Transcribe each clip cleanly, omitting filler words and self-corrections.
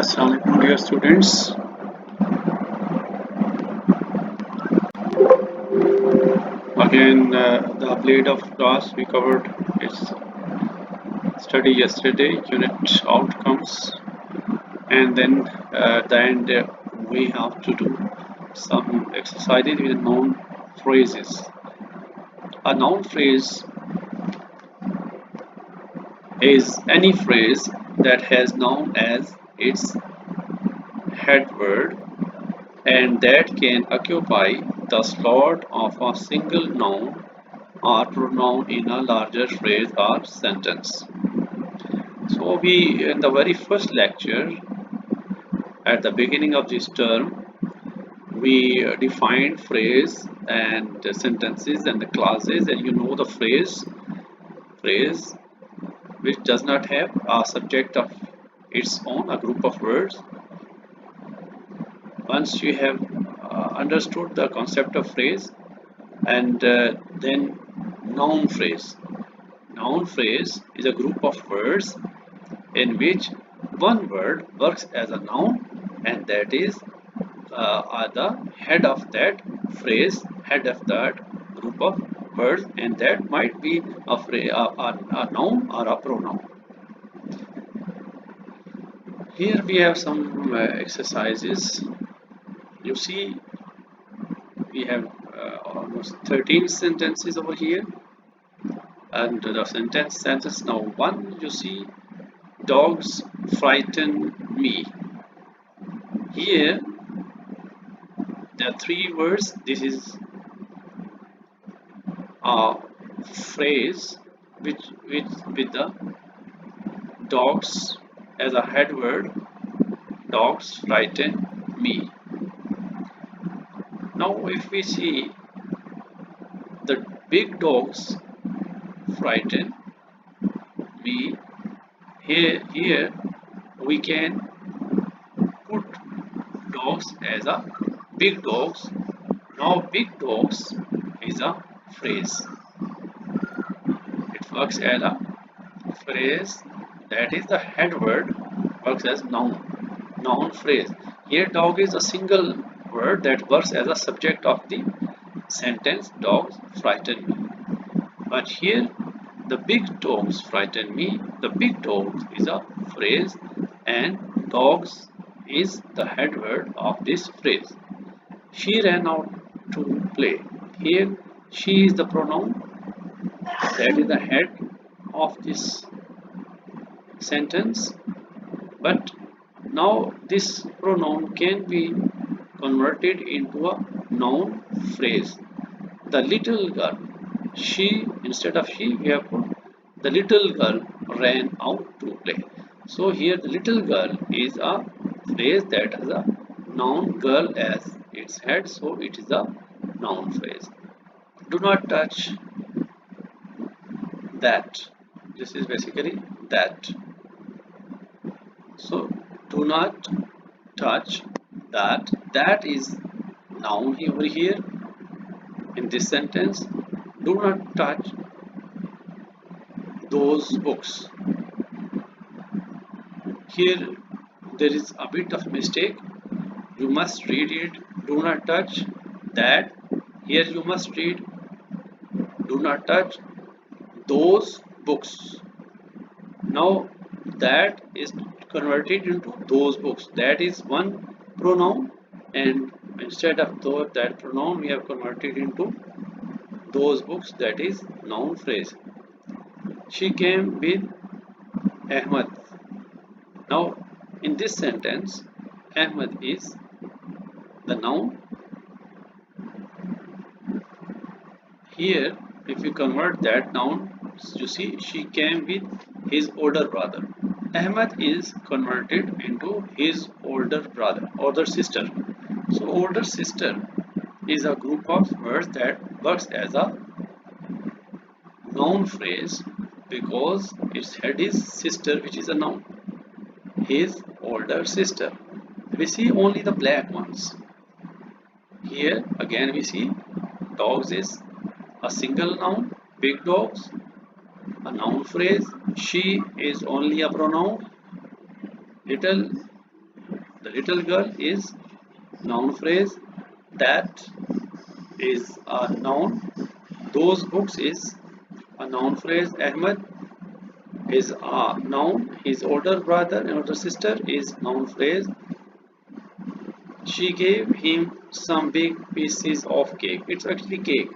Assalamu alaikum dear students. Again, the update of class we covered is study yesterday, unit outcomes, and then at the end we have to do some exercises with noun phrases. A noun phrase is any phrase that has noun as its head word and that can occupy the slot of a single noun or pronoun in a larger phrase or sentence. So we in the very first lecture at the beginning of this term we defined phrase and sentences and the clauses, and you know the phrase which does not have a subject of its own, a group of words. Once you have understood the concept of phrase, and then noun phrase. Noun phrase is a group of words in which one word works as a noun, and that is the head of that phrase, head of that group of words, and that might be a noun or a pronoun. Here we have some exercises. You see, we have almost 13 sentences over here, and the sentence now one. You see, dogs frighten me. Here there are three words. This is a phrase with the dogs as a head word. Dogs frighten me. Now if we see the big dogs frighten me, here we can put dogs as a big dogs. Now big dogs is a phrase. It works as a phrase, that is the head word, works as noun phrase. Here dog is a single word that works as a subject of the sentence dogs frighten me. But here the big dogs frighten me. The big dogs is a phrase and dogs is the head word of this phrase. She ran out to play. Here she is the pronoun, that is the head of this sentence, but now this pronoun can be converted into a noun phrase. The little girl, she, instead of she we have put the little girl ran out to play. So here the little girl is a phrase that has a noun girl as its head, so it is a noun phrase. Do not touch that. This is basically that. So do not touch that. That is noun over here in this sentence. Do not touch those books. Here there is a bit of mistake. You must read it. Do not touch that. Here you must read do not touch those books. Now that is converted into those books. That is one pronoun, and instead of that pronoun we have converted into those books, that is noun phrase. She came with Ahmad. Now in this sentence Ahmad is the noun. Here if you convert that noun, you see she came with his older brother. Ahmad is converted into his older brother, older sister. So older sister is a group of words that works as a noun phrase because its head is sister, which is a noun. His older sister. We see only the black ones. Here again we see dogs is a single noun, big dogs a noun phrase, she is only a pronoun, little The little girl is noun phrase. That is a noun. Those books is a noun phrase. Ahmed is a noun. His older brother and older sister is noun phrase. She gave him some big pieces of cake. It's actually cake.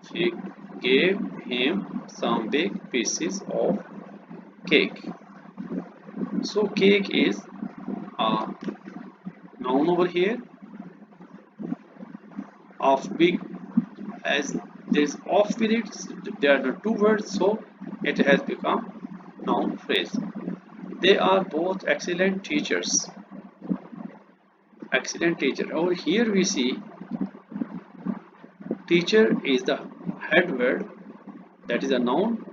She gave him some big pieces of cake. So cake is a noun over here of big, as there's off with it, there are the two words, so it has become noun phrase. They are both excellent teachers. Excellent teacher. Over here we see teacher is the head word, that is a noun.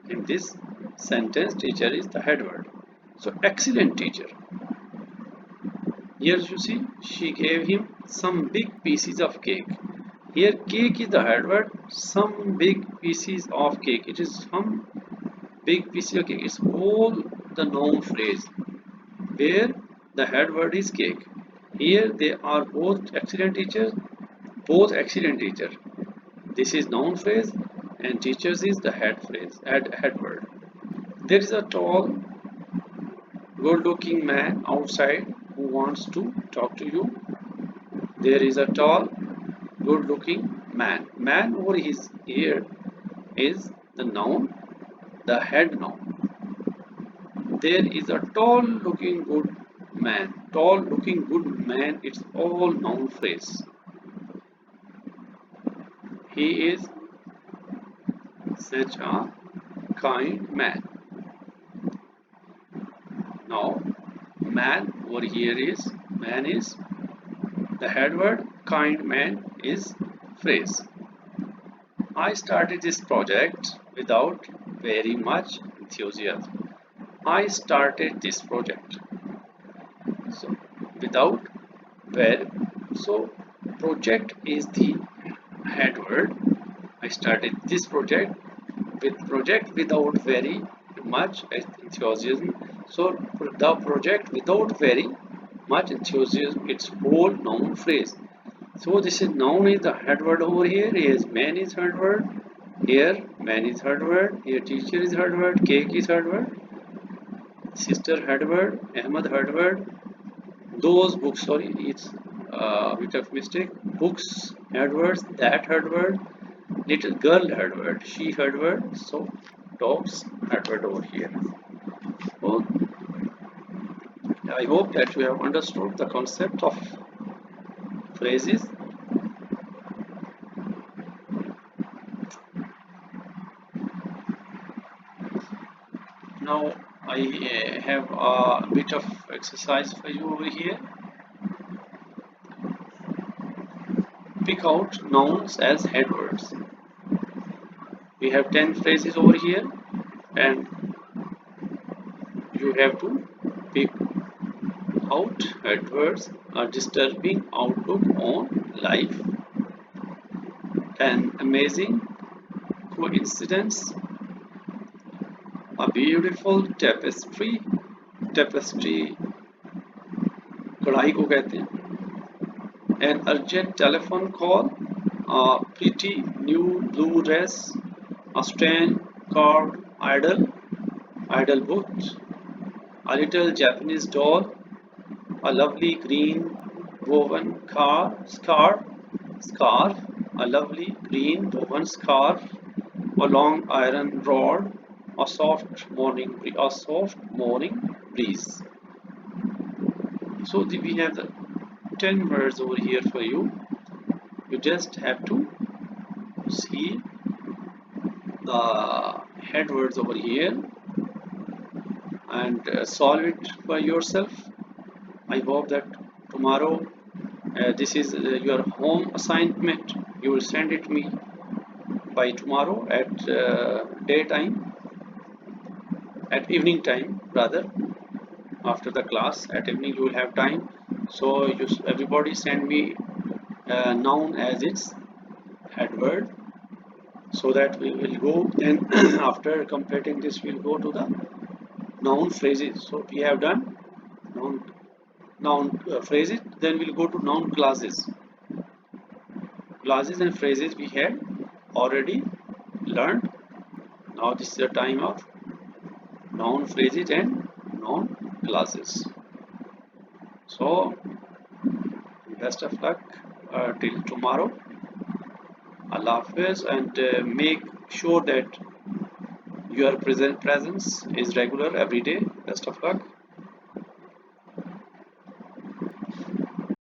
In this sentence, teacher is the head word. So excellent teacher. Here you see she gave him some big pieces of cake. Here cake is the head word. Some big pieces of cake. It is some big pieces of cake. It's all the noun phrase where the head word is cake. Here they are both excellent teachers. Both excellent teacher. This is noun phrase and teachers is the head phrase, head word. There is a tall, good-looking man outside who wants to talk to you. There is a tall, good-looking man. Man over his here is the noun, the head noun. There is a tall-looking good man. Tall-looking good man. It's all noun phrase. He is such a kind man. Now, man over here is the head word. Kind man is phrase. I started this project without very much enthusiasm. I started this project. So, without where. So, project is the head word. I started this project without very much enthusiasm. So the project without very much enthusiasm, it's whole noun phrase. So this is noun is the head word over here. Here man is head word. Here man is head word. Here teacher is head word. Cake is head word. Sister head word. Ahmed head word. Those books, sorry, it's a bit of mistake. Books head words. That head word. Little girl head word. She head word. So dogs head word over here. So I hope that you have understood the concept of phrases. Now I have a bit of exercise for you over here. Pick out nouns as head words. We have 10 phrases over here and you have to pick out head words. A disturbing outlook on life, an amazing coincidence, a beautiful tapestry. tapestry कढ़ाई को कहते हैं. An urgent telephone call, a pretty new blue dress, a strange carved idol book, a little Japanese doll, a lovely green woven scarf, a lovely green woven scarf, a long iron rod, a soft morning breeze. So we have the 10 words over here for you. You just have to see the head words over here and solve it by yourself. I hope that tomorrow this is your home assignment. You will send it me by tomorrow at daytime, at evening time rather. After the class at evening you will have time, so everybody send me noun as its head word, so that we will go then after completing this we'll go to the noun phrases. So we have done noun phrases. Then we'll go to noun clauses. Clauses and phrases we had already learned. Now this is the time of noun phrases and noun clauses. So best of luck till tomorrow. Allah Hafiz, and make sure that your presence is regular every day. Best of luck.